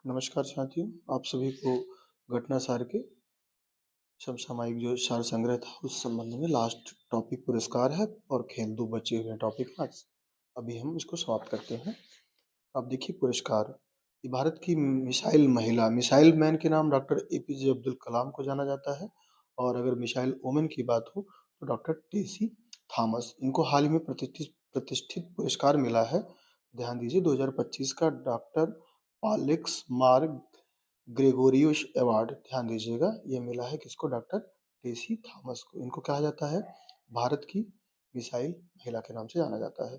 नमस्कार साथियों, आप सभी को घटना सार के समसामयिक जो सार संग्रह था उस संबंध में लास्ट टॉपिक पुरस्कार है और खेल 2 बचे हुए टॉपिक आज अभी हम इसको समाप्त करते हैं। अब देखिए पुरस्कार, ये भारत की मिसाइल मैन के नाम डॉक्टर एपीजे अब्दुल कलाम को जाना जाता है और अगर मिसाइल वुमन की बात हो तो डॉक्टर टेसी थॉमस। इनको हाल ही में प्रतिष्ठित प्रतिष्ठित पुरस्कार मिला है। ध्यान दीजिए 2025 का डॉक्टर पालेक्स मार ग्रेगोरियोस अवार्ड, ध्यान दीजिएगा, ये मिला है किसको? डॉक्टर टेसी थॉमस को। इनको कहा जाता है भारत की मिसाइल महिला के नाम से जाना जाता है।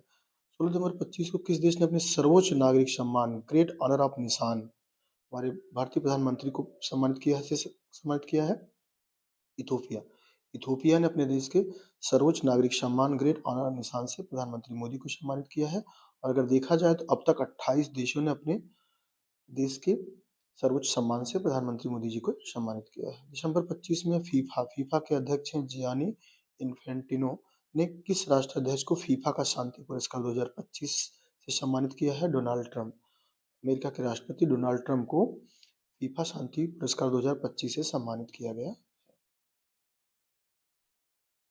16 दिसंबर 25 को किस देश ने अपने सर्वोच्च नागरिक सम्मान ग्रेट ऑनर ऑफ निशान हमारे भारतीय प्रधानमंत्री को सम्मानित किया है? इथोपिया। इथोपिया ने अपने देश के सर्वोच्च नागरिक सम्मान ग्रेट ऑनर निशान से प्रधानमंत्री मोदी को सम्मानित किया है। और अगर देखा जाए तो अब तक 28 देशों ने अपने देश के सर्वोच्च सम्मान से प्रधानमंत्री मोदी जी को सम्मानित किया है। दिसंबर 25 में फीफा के अध्यक्ष हैं जियानी इन्फेंटिनो ने किस राष्ट्राध्यक्ष को फीफा का शांति पुरस्कार 2025 से सम्मानित किया है? Donald Trump. अमेरिका के राष्ट्रपति डोनाल्ड ट्रंप को फीफा शांति पुरस्कार 2025 से सम्मानित किया गया।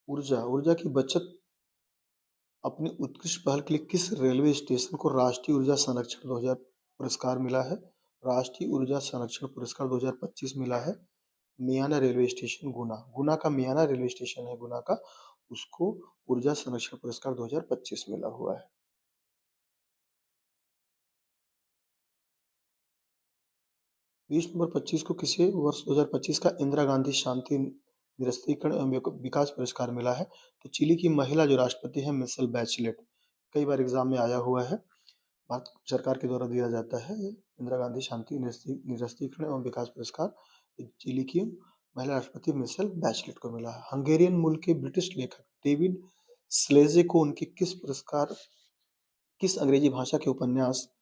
ऊर्जा की बचत अपनी उत्कृष्ट पहल के लिए किस रेलवे स्टेशन को राष्ट्रीय ऊर्जा संरक्षण 2000 पुरस्कार मिला है? राष्ट्रीय ऊर्जा संरक्षण पुरस्कार 2025 मिला है मियाना रेलवे स्टेशन गुना। गुना का मियाना रेलवे स्टेशन है गुना का, उसको ऊर्जा संरक्षण पुरस्कार 2025 मिला हुआ है। 20 नवंबर 25 को किसे वर्ष 2025 का इंदिरा गांधी शांति निरस्त्रीकरण एवं विकास पुरस्कार मिला है? तो चिली की महिला जो राष्ट्रपति है मिशेल बैचलेट, कई बार एग्जाम में आया हुआ है, भारत सरकार के द्वारा दिया जाता है ये इंदिरा गांधी शांति निरस्त्रीकरण एवं विकास पुरस्कार। चिली की महिला राष्ट्रपति मिशेल बैचलेट को मिला है। हंगेरियन मूल के ब्रिटिश लेखक डेविड स्लेजे को उनके किस अंग्रेजी भाषा के उपन्यास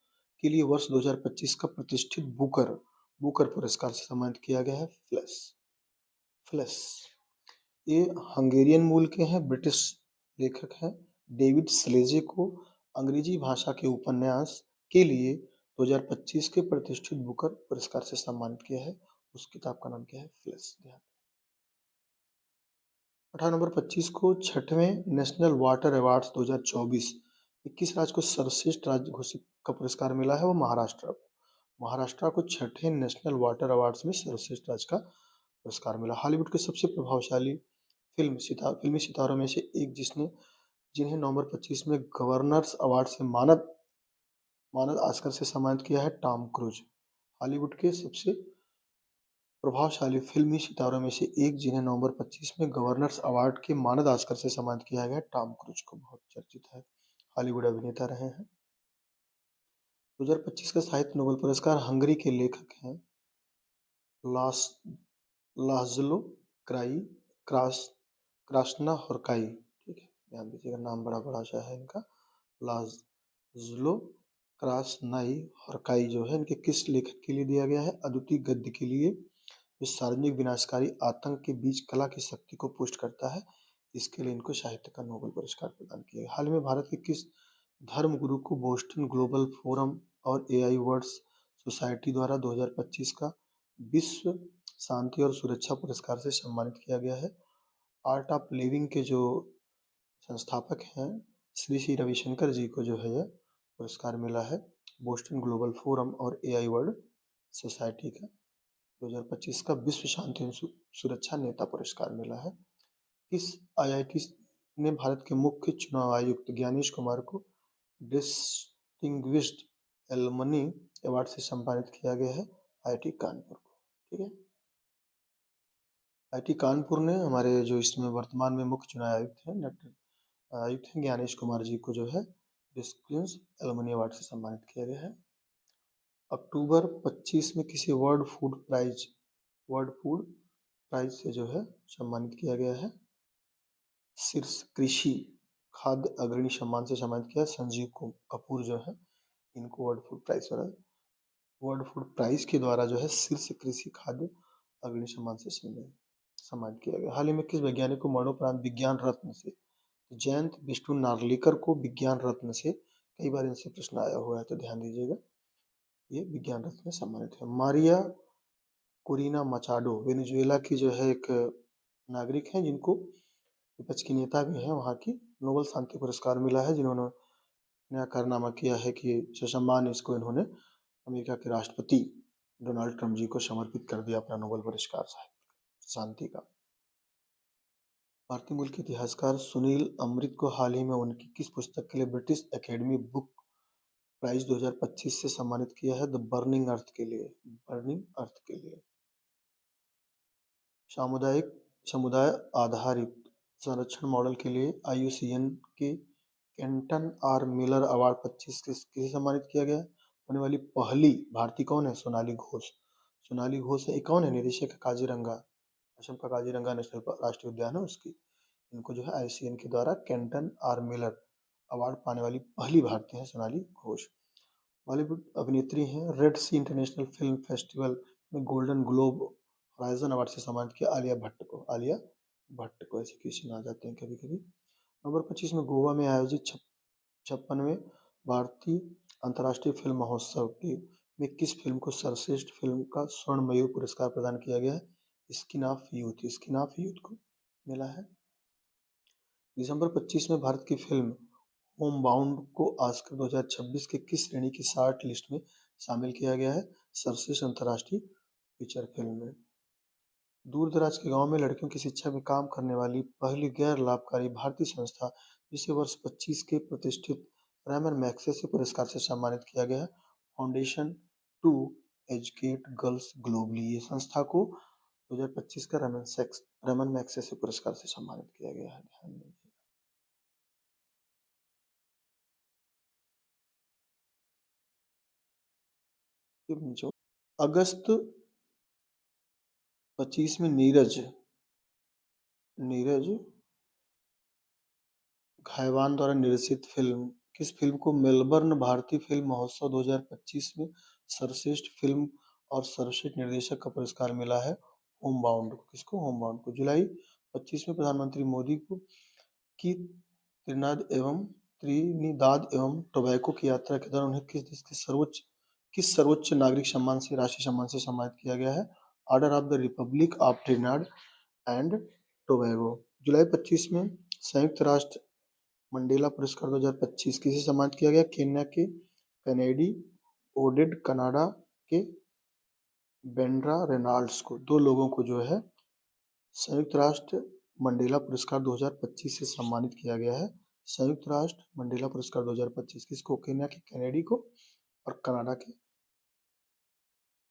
के लिए वर्ष 2025 का प्रतिष्ठित बुकर बुकर पुरस्कार से सम्मानित किया गया है? फ्लैश फ्लैश ये हंगेरियन मूल के हैं, ब्रिटिश लेखक हैं। डेविड स्लेजे को अंग्रेजी भाषा के उपन्यास के लिए 2025 के प्रतिष्ठित बुकर पुरस्कार से सम्मानित किया है। उस किताब का नाम क्या है? फ्लैश। 18 नवंबर 25 को छठवें नेशनल वाटर अवार्ड्स 2024 किस राज्य को सर्वश्रेष्ठ राज्य घोषित का पुरस्कार मिला है? वो महाराष्ट्र। महाराष्ट्र को छठे नेशनल वाटर अवार्ड्स में सर्वश्रेष्ठ राज्य का पुरस्कार मिला। हॉलीवुड के सबसे प्रभावशाली फिल्मी सितारों में से एक जिन्हें नवंबर 25 में गवर्नर्स अवार्ड से मानद मानद ऑस्कर से सम्मानित किया है? Tom cruise. हॉलीवुड के सबसे प्रभावशाली फिल्मी सितारों में से एक जिन्हें नवंबर 25 में गवर्नर्स अवार्ड के मानद ऑस्कर से सम्मानित किया गया, टॉम क्रूज को, बहुत चर्चित है, हॉलीवुड अभिनेता रहे हैं। 2025 का साहित्य नोबेल पुरस्कार हंगरी के लेखक हैं लास लाजलो क्राई क्रास क्रास्ना होरकाई। ठीक है, ध्यान दीजिएगा, नाम बड़ा बड़ा सा है इनका। लाजलो क्रासनाई होरकाई जो है इनके किस लेखक के लिए दिया गया है? अद्वितीय गद्य के लिए, जो सार्वजनिक विनाशकारी आतंक के बीच कला की शक्ति को पुष्ट करता है। इसके लिए इनको साहित्य का नोबेल पुरस्कार प्रदान किया गया। हाल ही में भारत के किस धर्मगुरु को बोस्टन ग्लोबल फोरम और एआई वर्ड्स सोसाइटी द्वारा 2025 का विश्व शांति और सुरक्षा पुरस्कार से सम्मानित किया गया है? आर्ट ऑफ लिविंग के जो संस्थापक हैं श्री श्री रविशंकर जी को जो है यह पुरस्कार मिला है बोस्टन ग्लोबल फोरम और एआई वर्ल्ड सोसाइटी का 2025 का विश्व शांति एवं सुरक्षा नेता पुरस्कार मिला है। किस आईआईटी ने भारत के मुख्य चुनाव आयुक्त ज्ञानेश कुमार को डिस्टिंग्विश्ड एलुमनी अवार्ड से सम्मानित किया गया है? आईआईटी कानपुर को। ठीक है, आईआईटी कानपुर ने हमारे जो इसमें वर्तमान में मुख्य चुनाव आयुक्त हैं ज्ञानेश कुमार जी को जो है डिस्टिंग्विश्ड एलुमनी अवार्ड से सम्मानित किया गया है। अक्टूबर 25 में किसी वर्ल्ड फूड प्राइज से जो है सम्मानित किया गया है? शीर्ष कृषि खाद्य अग्रणी सम्मान से सम्मानित किया संजीव कपूर जो है, इनको वर्ल्ड फूड प्राइज के द्वारा जो है शीर्ष कृषि खाद्य अग्रणी सम्मान से सम्मानित किया गया। हाल ही में किस वैज्ञानिक को मरणोपरांत विज्ञान रत्न से, जयंत विष्णु नार्लिकर को विज्ञान रत्न से, कई बार इनसे प्रश्न आया हुआ है तो ध्यान दीजिएगा, ये विज्ञान रत्न में सम्मानित है। मारिया कोरिना मचाडो वेनेजुएला की जो है एक नागरिक हैं, जिनको विपक्ष की नेता भी हैं वहाँ की, नोबेल शांति पुरस्कार मिला है, जिन्होंने नया कारनामा किया है कि ये सम्मान इसको इन्होंने अमेरिका के राष्ट्रपति डोनाल्ड ट्रंप जी को समर्पित कर दिया, अपना नोबेल पुरस्कार शांति का। भारतीय मूल के इतिहासकार सुनील अमृत को हाल ही में उनकी किस पुस्तक के लिए ब्रिटिश एकेडमी बुक प्राइज 2025 से सम्मानित किया है? द बर्निंग अर्थ के लिए, बर्निंग अर्थ के लिए। सामुदायिक समुदाय आधारित संरक्षण मॉडल के लिए IUCN के केंटन आर मिलर अवार्ड 25 किसे सम्मानित किया गया? होने वाली पहली भारतीय कौन है? सोनाली घोष। सोनाली घोष है, कौन है? निदेशक है काजीरंगा, असम का काजीरंगा नेशनल राष्ट्रीय उद्यान है उसकी। इनको जो है IUCN के द्वारा केंटन आर मिलर अवार्ड पाने वाली पहली भारतीय है सोनाली घोष। बॉलीवुड अभिनेत्री हैं, रेड सी इंटरनेशनल फिल्म फेस्टिवल में गोल्डन ग्लोब होराइजन अवार्ड से सम्मानित किया आलिया भट्ट को। आलिया भट्ट को ऐसे क्वेश्चन आ जाते हैं कभी कभी। नंबर 25 में गोवा में आयोजित 56वें भारतीय अंतर्राष्ट्रीय फिल्म महोत्सव की में किस फिल्म को सर्वश्रेष्ठ फिल्म का स्वर्ण मयूर पुरस्कार प्रदान किया गया है? Skin of youth, skin of youth को मिला है। दिसंबर 25 में भारत की फिल्म होम बाउंड को ऑस्कर 2026 के किस श्रेणी की शॉर्ट लिस्ट में शामिल किया गया है? सर्वश्रेष्ठ अंतर्राष्ट्रीय फीचर फिल्म में। दूर दराज के गांव में लड़कियों की शिक्षा में काम करने वाली पहली गैर लाभकारी भारतीय संस्था, जिसे वर्ष 25 के प्रतिष्ठित रैमन मैग्सेसे पुरस्कार से सम्मानित किया गया है, foundation to educate girls globally. ये संस्था को 2025 का रैमन मैग्सेसे पुरस्कार से सम्मानित किया गया है, ध्यान दीजिए। अगस्त 25 में नीरज घायवान द्वारा निर्देशित फिल्म किस फिल्म को मेलबर्न भारतीय फिल्म महोत्सव 2025 में सर्वश्रेष्ठ फिल्म और सर्वश्रेष्ठ निर्देशक का पुरस्कार मिला है? होम बाउंड को। किसको? होम बाउंड को। जुलाई 25 में प्रधानमंत्री मोदी को की त्रिनिदाद एवं टोबैको की यात्रा के दौरान उन्हें किस सर्वोच्च नागरिक सम्मान से, राष्ट्रीय सम्मान से सम्मानित किया गया है? Order of the republic of Trinidad and Tobago. जुलाई 25 में संयुक्त राष्ट्र मंडेला पुरस्कार 2025 किसे सम्मानित किया गया? केन्या के कैनेडी ओडेड, कनाडा के बेंड्रा रेनॉल्ड्स को। दो लोगों को जो है संयुक्त राष्ट्र मंडेला पुरस्कार 2025 से सम्मानित किया गया है। संयुक्त राष्ट्र मंडेला पुरस्कार 2025 किसको? केन्या के कैनेडी को और कनाडा के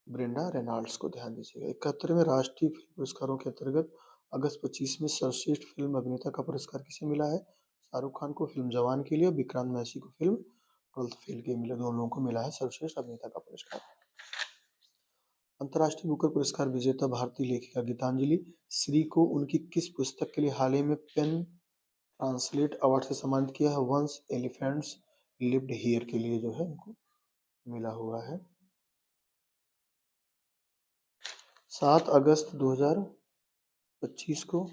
ब्रेंडा रेनॉल्ड्स को। ध्यान दीजिएगा। 71वें राष्ट्रीय फिल्म पुरस्कारों के अंतर्गत अगस्त 25 में सर्वश्रेष्ठ फिल्म अभिनेता का पुरस्कार किसे मिला है? शाहरुख खान को फिल्म जवान के लिए, विक्रांत मैसी को फिल्म 12th फेल के मिले, दोनों लोगों को मिला है सर्वश्रेष्ठ अभिनेता का पुरस्कार। अंतर्राष्ट्रीय बुकर पुरस्कार विजेता भारतीय लेखिका गीतांजलि श्री को उनकी किस पुस्तक के लिए हाल ही में पेन ट्रांसलेट अवार्ड से सम्मानित किया है? वंस एलिफेंट्स लिव्ड हियर के लिए जो है उनको मिला हुआ है। 7 अगस्त 2025 को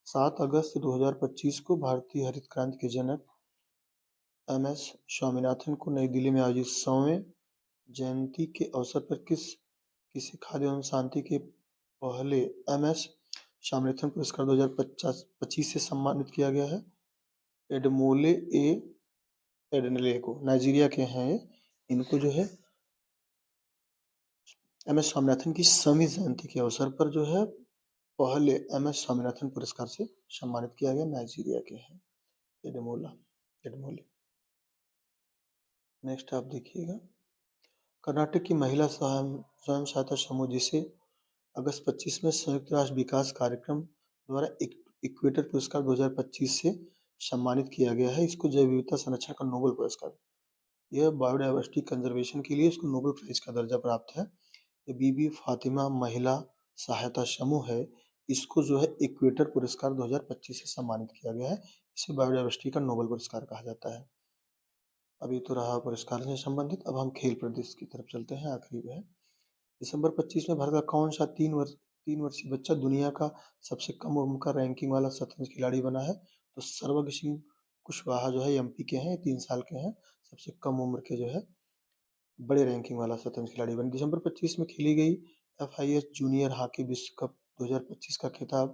7 अगस्त 2025 को भारतीय हरित क्रांति के जनक MS स्वामीनाथन को नई दिल्ली में आयोजित 100वें जयंती के अवसर पर किसी खाद्य एवं शांति के पहले MS स्वामीनाथन पुरस्कार 2025 से सम्मानित किया गया है? एडमोले एडनले को, नाइजीरिया के हैं ये। इनको जो है MS स्वामीनाथन की 100वीं जयंती के अवसर पर जो है पहले MS स्वामीनाथन पुरस्कार से सम्मानित किया गया। नाइजीरिया के हैं एडमोले। नेक्स्ट आप देखिएगा, कर्नाटक की महिला स्वयं सहायता समूह, जिसे अगस्त 25 में संयुक्त राष्ट्र विकास कार्यक्रम द्वारा इक्वेटर पुरस्कार 2025 से सम्मानित किया गया है। इसको जैव विविधता संरक्षण का नोबेल पुरस्कार, यह बायोडाइवर्सिटी कंजर्वेशन के लिए इसको नोबेल प्राइज का दर्जा प्राप्त है। ये बीबी फातिमा महिला सहायता समूह है, इसको जो है इक्वेटर पुरस्कार 2025 से सम्मानित किया गया है। इसे बायोडाइवर्सिटी का नोबेल पुरस्कार कहा जाता है। अभी तो रहा पुरस्कार से संबंधित, अब हम खेल प्रदेश की तरफ चलते हैं, आखिरी है। दिसंबर 25 में भारत का कौन सा 3 वर्षीय बच्चा दुनिया का सबसे कम उम्र का रैंकिंग वाला शतरंज खिलाड़ी बना है? तो सर्वज्ञ सिंह कुशवाहा जो है MP के हैं, 3 साल के हैं, सबसे कम उम्र के जो है बड़े रैंकिंग वाला शतरंज खिलाड़ी बने। दिसंबर 25 में खेली गई एफआईएच जूनियर हॉकी विश्व कप 2025 का खिताब,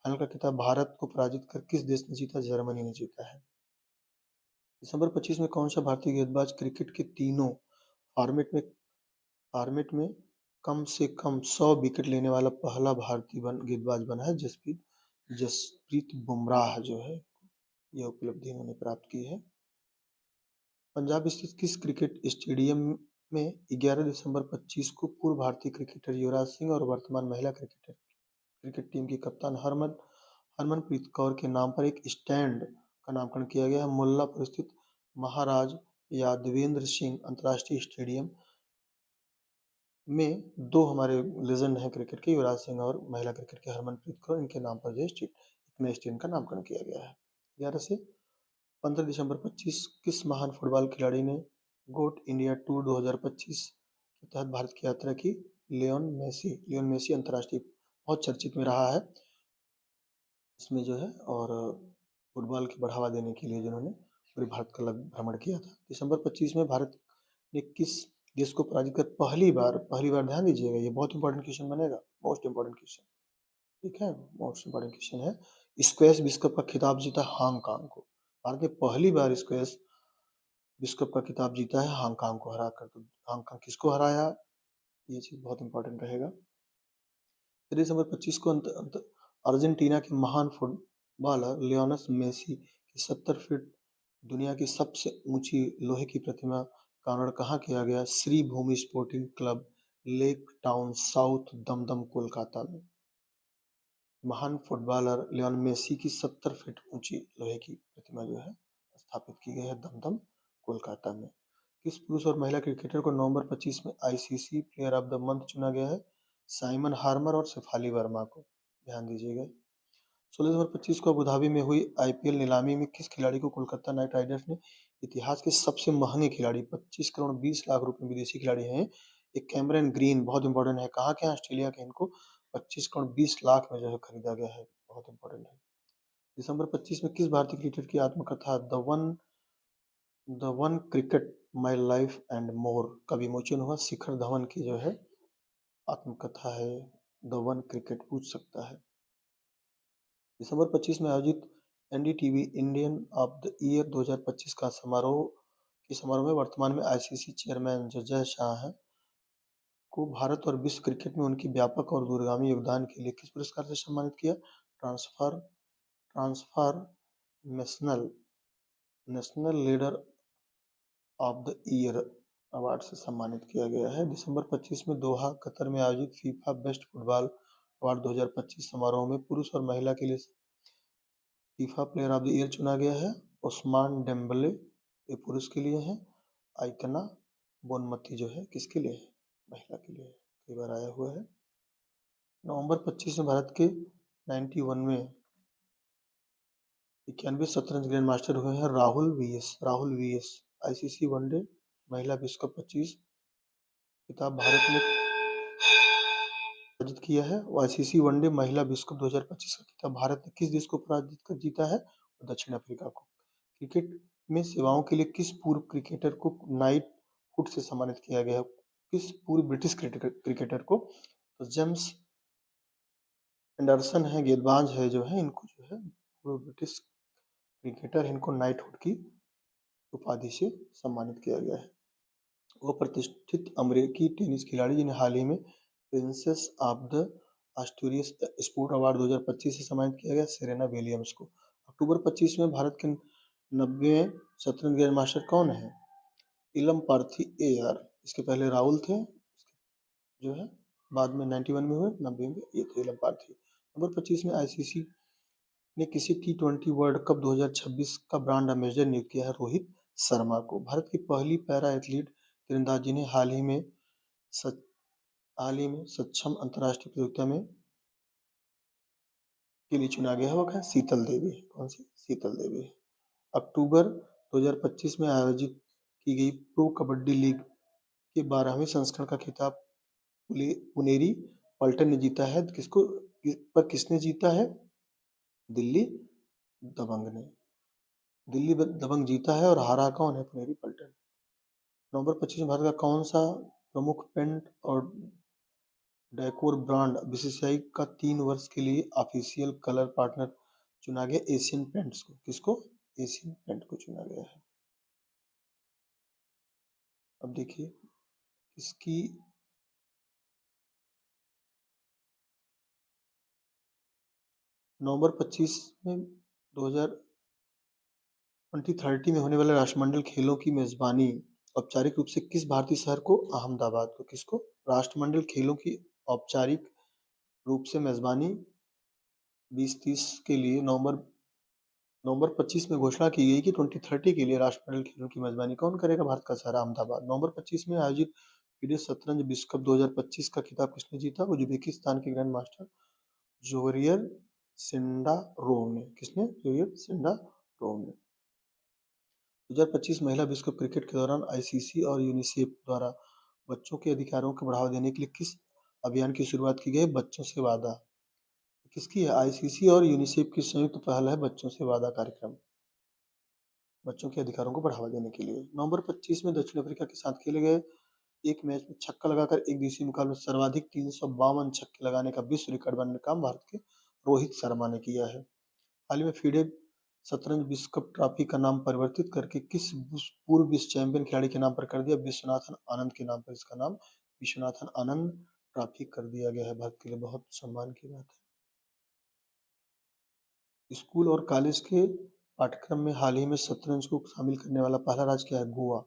फाइनल का खिताब भारत को पराजित कर किस देश ने जीता? जर्मनी ने जीता है। दिसंबर 25 में कौन सा भारतीय गेंदबाज क्रिकेट के तीनों फॉर्मेट में कम से कम 100 विकेट लेने वाला पहला भारतीय गेंदबाज बना है? जसप्रीत बुमराह जो है, यह उपलब्धि इन्होंने प्राप्त की है। पंजाब स्थित किस क्रिकेट स्टेडियम में 11 दिसंबर 25 को पूर्व भारतीय क्रिकेटर युवराज सिंह और वर्तमान महिला क्रिकेट टीम की कप्तान हरमनप्रीत कौर के नाम पर एक स्टैंड का नामकरण किया गया है? मुल्लांपुर स्थित महाराज यादवेंद्र सिंह अंतर्राष्ट्रीय स्टेडियम में दो हमारे लेजेंड हैं क्रिकेट के, युवराज सिंह और महिला क्रिकेट के हरमनप्रीत कौर, इनके नाम पर जो एक नए स्टेडियम का नामकरण किया गया है। 11 से 15 दिसंबर 25 किस महान फुटबॉल खिलाड़ी ने गोट इंडिया टूर 2025 के तहत भारत की यात्रा की? लियोन मेसी अंतर्राष्ट्रीय बहुत चर्चित में रहा है इसमें जो है, और फुटबॉल की बढ़ावा देने के लिए जिन्होंने पूरे भारत का भ्रमण किया था। दिसंबर 25 में भारत ने किस देश को पराजित कर पहली बार ध्यान दीजिएगा, ये बहुत इंपॉर्टेंट क्वेश्चन बनेगा, मोस्ट इंपॉर्टेंट क्वेश्चन, ठीक है, मोस्ट इंपॉर्टेंट क्वेश्चन है। स्क्वैश विश्व कप का खिताब जीता हांगकांग को। भारत ने पहली बार स्क्वैश विश्व कप का खिताब जीता है हांगकांग को हराकर। तो हांगकांग किसको हराया, ये चीज बहुत इंपॉर्टेंट रहेगा। 3 दिसंबर 25 को अर्जेंटीना के महान फुटबॉलर लियोनेल मेसी की 70 फीट दुनिया की सबसे ऊंची लोहे की प्रतिमा का अनावरण कहाँ किया गया? Shri Bhumi sporting club, lake town south, Dumdum, Kolkata में। महान फुटबॉलर लियोनेल मेसी की 70 फीट ऊंची लोहे की प्रतिमा जो है स्थापित की गई है दमदम, कोलकाता में। किस पुरुष और महिला क्रिकेटर को नवंबर 25 में ICC player of the month चुना गया है? साइमन हार्मर और शेफाली वर्मा को, ध्यान दीजिएगा। 16 दिसंबर 25 को अबू धाबी में हुई आईपीएल नीलामी में किस खिलाड़ी को कोलकाता नाइट राइडर्स ने इतिहास के सबसे महंगे खिलाड़ी 25 करोड़ 20 लाख रुपए, विदेशी खिलाड़ी हैं एक कैमरन ग्रीन, बहुत इंपॉर्टेंट है, कहाँ के हैं? ऑस्ट्रेलिया के, इनको 25 करोड़ 20 लाख में जो है खरीदा गया है, बहुत इंपॉर्टेंट है। दिसंबर 25 में किस भारतीय क्रिकेटर की आत्मकथा the one cricket my life and more का विमोचन हुआ? शिखर धवन की जो है आत्मकथा है द वन क्रिकेट, पूछ सकता है। दिसंबर 25 में आयोजित NDTV Indian of the year 2025 का समारोह में वर्तमान में आईसीसी चेयरमैन जो जय शाह हैं को भारत और विश्व क्रिकेट में उनकी व्यापक और दूरगामी योगदान के लिए किस पुरस्कार से सम्मानित किया? Transformational national leader of the year award से सम्मानित किया गया है। दिसंबर 25 में दोहा कतर में आयोजित फीफा बेस्ट फुटबॉल अवार्ड 2025 समारोह में पुरुष और महिला के लिए FIFA player of the year चुना गया है उस्मान डेम्बले, ये पुरुष के लिए है। आइतना बोनमती जो है किसके लिए है? महिला के लिए है, कई बार आया हुआ है। नवंबर 25 में भारत के 91 91 शतरंज ग्रैंड मास्टर हुए हैं राहुल वीएस। आईसीसी वनडे महिला विश्व कप 25 खिताब भारत ने पराजित किया है। आईसीसी वनडे महिला विश्व कप 2025 का खिताब भारत ने किस देश को पराजित कर जीता है? दक्षिण अफ्रीका को। क्रिकेट में सेवाओं के लिए किस पूर्व क्रिकेटर को नाइटहुड से सम्मानित किया गया है? किस पूर्व ब्रिटिश क्रिकेटर को? तो जेम्स एंडरसन है, गेंदबाज है जो है, इनको जो है पूर्व ब्रिटिश क्रिकेटर, इनको नाइटहुड की उपाधि से सम्मानित किया गया है। वो प्रतिष्ठित अमेरिकी टेनिस खिलाड़ी जिन्हें हाल ही में princess of the Asturias sport award 2025 से सम्मानित किया गया, सेरेना विलियम्स को। अक्टूबर 25 में भारत के 90वें शतरंज ग्रैंड मास्टर कौन है? इलम पार्थी AR, इसके पहले राहुल थे जो है, बाद में 91 में हुए, 90 में ये थे इलम पार्थी। नंबर 25 में आईसीसी ने किसी T20 वर्ल्ड कप 2026 का ब्रांड एम्बेसडर नियुक्त किया है? रोहित शर्मा को। भारत की पहली पैरा एथलीट तीरंदाज जिन्हें हाल ही में सक्षम अंतर्राष्ट्रीय प्रतियोगिता में के लिए चुना गया है, वो क्या? शीतल देवी। कौन सी? शीतल देवी। अक्टूबर 2025 में आयोजित की गई प्रो कबड्डी लीग के 12वें संस्करण का खिताब पुनेरी पल्टन ने जीता है। किसने जीता है? दिल्ली दबंग ने। दिल्ली दबंग जीता है और हारा कौन है? पुनेरी पल्टन। नवंबर 25 में भारत का कौन सा प्रमुख पेंट और डेकोर ब्रांड बीसीसीआई का 3 वर्ष के लिए ऑफिशियल कलर पार्टनर चुना गया? एशियन पेंट्स को। किसको? एशियन पेंट को चुना गया है। अब देखिए इसकी नवंबर 25 में 2030 में होने वाले राष्ट्रमंडल खेलों की मेजबानी औपचारिक रूप से किस भारतीय शहर को? अहमदाबाद को। किसको? राष्ट्रमंडल खेलों की औपचारिक रूप से मेजबानी 2030 के लिए नवंबर 25 में घोषणा की गई कि 2030 के लिए राष्ट्रमंडल खेलों की मेजबानी कौन करेगा? भारत का शहर अहमदाबाद। नवंबर 25 में आयोजित फीडे शतरंज विश्व कप 2025 का खिताब किसने जीता? उज्बेकिस्तान के ग्रैंड मास्टर जोरियर सिंडारोव ने। किसने? जोरियर सिंडारोव ने। 2025 महिला विश्व कप क्रिकेट के दौरान आईसीसी और यूनिसेफ द्वारा बच्चों के अधिकारों को बढ़ावा देने के लिए किस अभियान की शुरुआत की गई? बच्चों से वादा। किसकी है? आईसीसी और यूनिसेफ की संयुक्त पहल है बच्चों से वादा कार्यक्रम, बच्चों के अधिकारों को बढ़ावा देने के लिए। नवंबर 25 में दक्षिण अफ्रीका के साथ खेले गए एक मैच में छक्का लगाकर एक दिवसीय मुकाबले में सर्वाधिक 352 छक्के लगाने का विश्व रिकॉर्ड बनाने का काम भारत के रोहित शर्मा ने किया है। हाल ही में फीडे शतरंज विश्व कप ट्रॉफी का नाम परिवर्तित करके किस पूर्व विश्व चैंपियन खिलाड़ी के नाम पर कर दिया? विश्वनाथन आनंद के नाम पर इसका नाम विश्वनाथन आनंद ट्रॉफी कर दिया गया है। भारत के लिए बहुत सम्मान की बात है। स्कूल और कॉलेज के पाठ्यक्रम में हाल ही में शतरंज को शामिल करने वाला पहला राज्य क्या है? गोवा।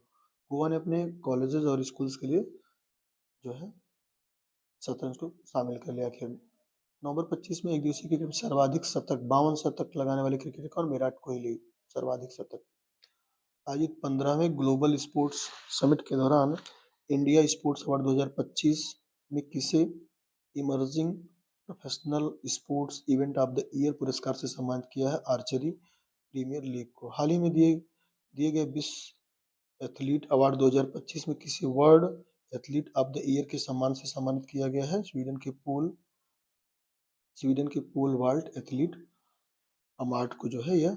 गोवा ने अपने कॉलेजेस और स्कूल्स के लिए जो है शतरंज को शामिल कर लिया खेल। नवंबर 25 में एक दिवसीय क्रिकेट में सर्वाधिक शतक 52 शतक लगाने वाले क्रिकेटर कौन? विराट कोहली। सर्वाधिक शतक। आयोजित 15वें ग्लोबल स्पोर्ट्स समिट के दौरान इंडिया स्पोर्ट्स अवार्ड 2025 में किसे emerging professional sports event of the year पुरस्कार से सम्मानित किया है? आर्चरी प्रीमियर लीग को। हाल ही में दिए गए विश्व एथलीट अवार्ड 2025 में किसी world athlete of the year के सम्मान से सम्मानित किया गया है? स्वीडन के पोल वाल्ट एथलीट अवार्ड को जो है यह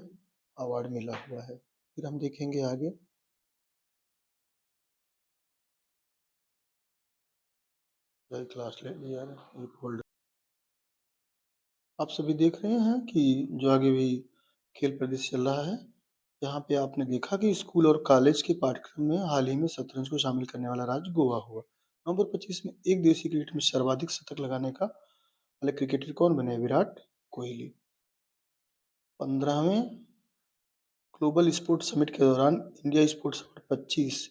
अवार्ड मिला हुआ है। फिर हम देखेंगे आगे क्लास ले लिया ये फोल्डर। आप सभी देख रहे हैं कि जो आगे भी खेल प्रदेश चल रहा है। यहाँ पे आपने देखा कि स्कूल और कॉलेज के पाठ्यक्रम में हाल ही में शतरंज को शामिल करने वाला राज्य गोवा हुआ। नवंबर 25 में एक दिवसीय क्रिकेट में सर्वाधिक शतक लगाने का वाले क्रिकेटर कौन बने? विराट कोहली। 15वें ग्लोबल स्पोर्ट्स समिट के दौरान इंडिया स्पोर्ट्स अवार्ड 25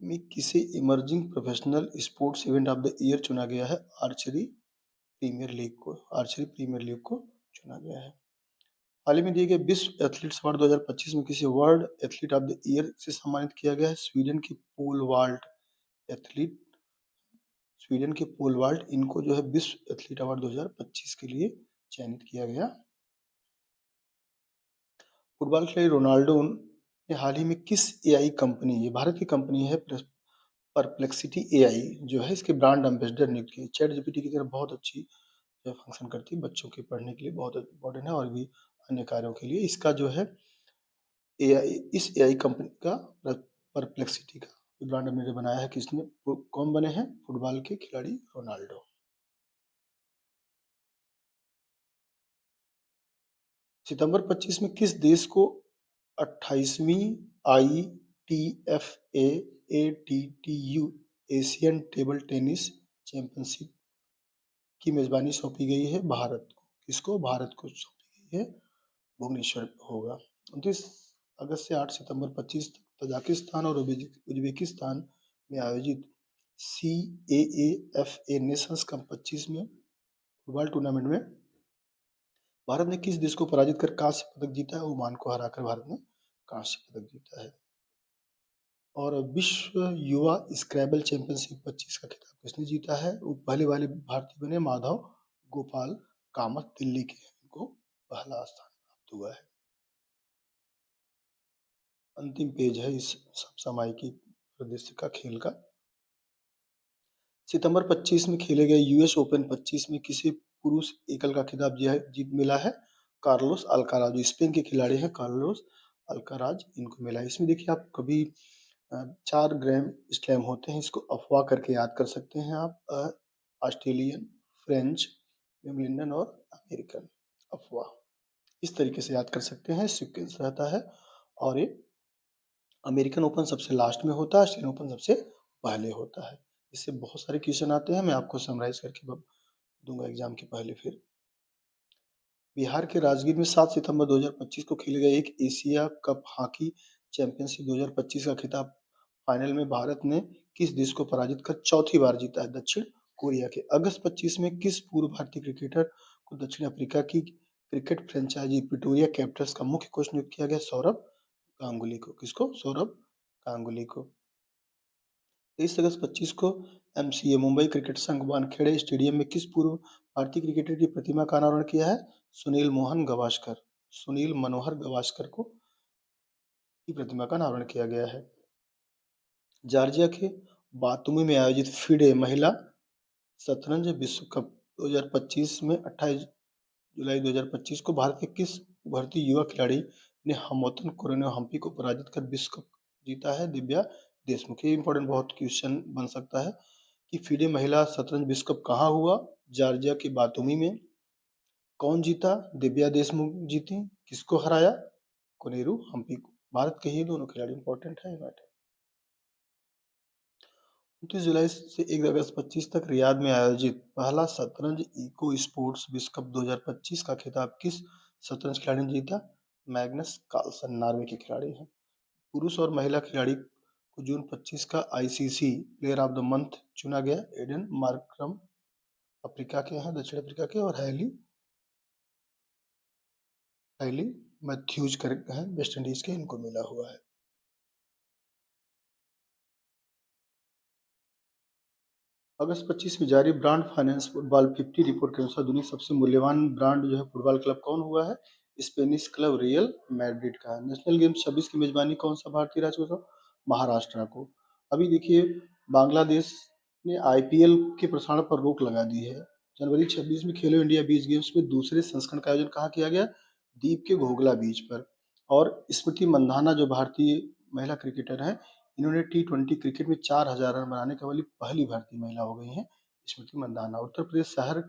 में किसे emerging professional sports event of the year चुना गया है? आर्चरी प्रीमियर लीग को। आर्चरी प्रीमियर लीग को चुना गया है। हाल ही में दिए गए विश्व एथलीट्स अवार्ड 2025 में किसी world athlete of the year से सम्मानित किया गया है? एथलीट स्वीडन के पोल वाल्ट इनको जो है विश्व एथलीट अवार्ड 2025 के लिए चयनित किया गया। फुटबॉल खिलाड़ी रोनाल्डो ने हाल ही में किस एआई कंपनी, ये भारत की कंपनी है परप्लेक्सिटी एआई जो है, इसके ब्रांड एम्बेसडर नियुक्त किए? चैट जीपीटी की तरह बहुत अच्छी जो फंक्शन करती है, बच्चों के पढ़ने के लिए बहुत इंपॉर्टेंट है और भी अन्य कार्यों के लिए। इसका जो है एआई, इस एआई कंपनी का परप्लेक्सिटी का ब्रांड एम्बेसडर बनाया है किसने? कौन बने हैं? फुटबॉल के खिलाड़ी रोनाल्डो। सितंबर 25 में किस देश को 28वीं ITFA ATTU Asian table tennis championship की मेजबानी सौंपी गई है? भारत को। किसको? भारत को सौंपी गई है। भुवनेश्वर होगा। 29 अगस्त से 8 सितंबर 25 तक तजाकिस्तान और उज्बेकिस्तान में आयोजित CAAFA नेशंस कप 25 में फुटबॉल टूर्नामेंट में भारत ने किस देश को पराजित कर कांस्य पदक जीता है? ओमान को हराकर भारत ने कांस्य पदक जीता है। और विश्व युवा स्क्रैबल चैंपियनशिप 25 का खिताब किसने जीता है? पहले वाले भारतीय बने माधव गोपाल कामत, दिल्ली के, इनको पहला स्थान प्राप्त हुआ है। अंतिम पेज है इस समसामयिकी परिदृश्य का खेल का। सितंबर 25 में खेले गए यूएस ओपन 25 में किसी पुरुष एकल का खिताब जीत मिला है? कार्लोस अल्काराज, जो स्पेन के खिलाड़ी हैं कार्लोस अल्काराज, इनको मिला है। इसमें देखिए आप कभी 4 ग्रैंड स्लैम होते हैं, इसको अफ़वाह करके याद कर सकते हैं आप। ऑस्ट्रेलियन, फ्रेंच, विंबलडन और अमेरिकन अफ़वाह। इस तरीके से याद कर सकते हैं, सीक्वेंस रहता है। और ये अमेरिकन ओपन सबसे लास्ट में होता है, ऑस्ट्रेलियन ओपन सबसे पहले होता है। इससे बहुत सारे क्वेश्चन आते हैं, मैं आपको समराइज़ करके दूँगा एग्ज़ाम के पहले फिर। बिहार के राजगीर में 7 सितंबर 2025 को खेले गए एक एशिया कप हॉकी चैंपियनशिप 2025 का खिताब फाइनल में भारत ने किस देश को पराजित कर चौथी बार जीता है? दक्षिण कोरिया के। अगस्त 25 में किस पूर्व भारतीय क्रिकेटर को दक्षिण अफ्रीका की क्रिकेट फ्रेंचाइजी प्रिटोरिया कैपिटल्स का मुख्य कोच नियुक्त किया गया? सौरभ गांगुली को। किसको? सौरभ गांगुली को। 23 अगस्त 25 को एमसीए मुंबई क्रिकेट संघ वानखेड़े स्टेडियम में किस पूर्व भारतीय क्रिकेटर की प्रतिमा का अनावरण किया है? सुनील मोहन गावस्कर। सुनील मनोहर गावस्कर को की प्रतिमा का अनावरण किया गया है। जॉर्जिया के बातुमी में आयोजित फीडे महिला शतरंज विश्व कप 2025 में 28 जुलाई 2025 को भारत के किस उभरती युवा खिलाड़ी ने हमवतन कोरिनो हम्पी को पराजित कर विश्व कप जीता है? दिव्या देशमुख। ये इंपॉर्टेंट बहुत क्वेश्चन बन सकता है कि फीडे महिला शतरंज विश्व कप कहाँ हुआ? जॉर्जिया के बातुमी में। कौन जीता? दिव्या देशमुख जीती। किसको हराया? कोनेरू हम्पी को। भारत के ही दोनों खिलाड़ी इंपॉर्टेंट है। 29 जुलाई से 1 अगस्त 25 तक रियाद में आयोजित पहला शतरंज इको स्पोर्ट्स विश्व कप 2025 का खिताब किस शतरंज खिलाड़ी ने जीता? मैग्नस कार्लसन नॉर्वे के खिलाड़ी हैं। पुरुष और महिला खिलाड़ी को जून 25 का ICC player of the month चुना गया। एडन मार्करम अफ्रीका के हैं, दक्षिण अफ्रीका के, और हैली मैथ्यूज कर हैं वेस्ट इंडीज के, इनको मिला हुआ है। अगस्त 25 में जारी ब्रांड फाइनेंस फुटबॉल 50 रिपोर्ट के अनुसार दुनिया का सबसे मूल्यवान ब्रांड जो है फुटबॉल क्लब कौन हुआ है? स्पेनिश क्लब रियल मैड्रिड का है। नेशनल गेम्स 26 की मेजबानी कौन सा भारतीय राज्य को? महाराष्ट्र को। अभी देखिए, बांग्लादेश ने आईपीएल के प्रसारण पर रोक लगा दी है। जनवरी 26 में खेलो इंडिया बीच गेम्स में दूसरे संस्करण का आयोजन कहाँ किया गया? द्वीप के घोघला बीच पर। और स्मृति मंधाना जो भारतीय महिला क्रिकेटर हैं, इन्होंने टी20 क्रिकेट में 4000 रन बनाने वाली पहली भारतीय महिला हो गई हैं स्मृति मंदाना। उत्तर प्रदेश शहर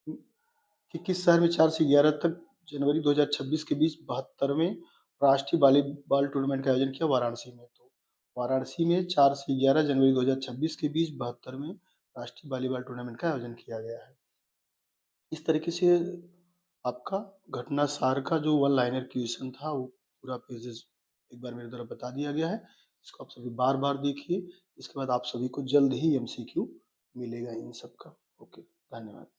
के किस शहर में 4 से 11 तक जनवरी 2026 के बीच 72वें राष्ट्रीय वॉलीबॉल टूर्नामेंट का आयोजन किया? वाराणसी में। तो वाराणसी में 4 से 11 जनवरी 2026 के बीच 72वें राष्ट्रीय वॉलीबॉल टूर्नामेंट का आयोजन किया गया है। इस तरीके से आपका घटना सार का जो वन लाइनर क्वेश्चन था वो पूरा पेजेस एक बार मेरे द्वारा बता दिया गया है। इसको आप सभी बार बार देखिए। इसके बाद आप सभी को जल्द ही एमसीक्यू मिलेगा इन सब का। ओके, धन्यवाद।